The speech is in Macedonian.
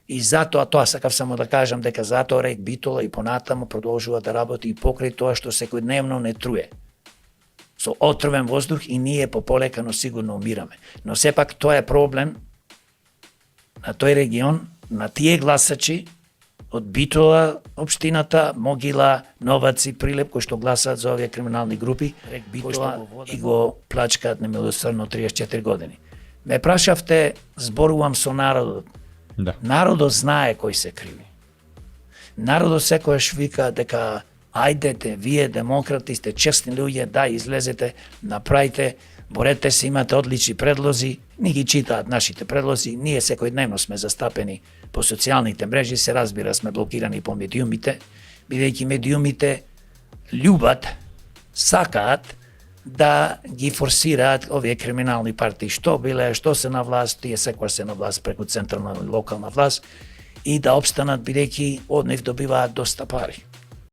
И затоа, тоа сакав само да кажам, дека затоа Рек Битола и понатаму продолжува да работи и покрај тоа што секојдневно не труе со отровен воздух и ние пополека, но сигурно умираме. Но сепак тоа е проблем на тој регион, на тие гласачи од Битола, општината, Могила, Новаци, Прилеп, кои што гласаат за овие криминални групи, Рек Битола и го плачкаат немилосрдно 34 години. Ме прашавте, зборувам со народот. Да. Народот знае кои се криви. Народот секојаш вика дека ајдете, вие демократи сте честни луѓе, да, излезете, направите, борете се, имате одлични предлози, ни ги читаат нашите предлози, ние секојдневно сме застапени по социјалните мрежи, се разбира сме блокирани по медиумите, бидејќи медиумите љубат, сакаат да ги форсираат овие криминални партии, што биле, што се на власт, тие секојаш се на власт преку централна и локална власт, и да опстанат бидејќи од нив добиваат доста пари.